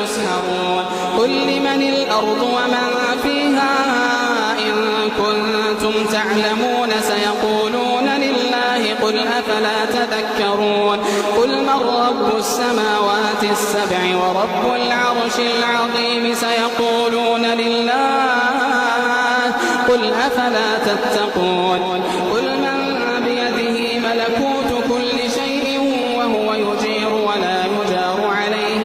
تسهرون قل لمن الأرض ومن فيها إن كنتم تعلمون سيقولون لله قل أفلا تذكرون قل من رب السماوات السبع ورب العرش العظيم سيقولون لله قل أفلا تتقون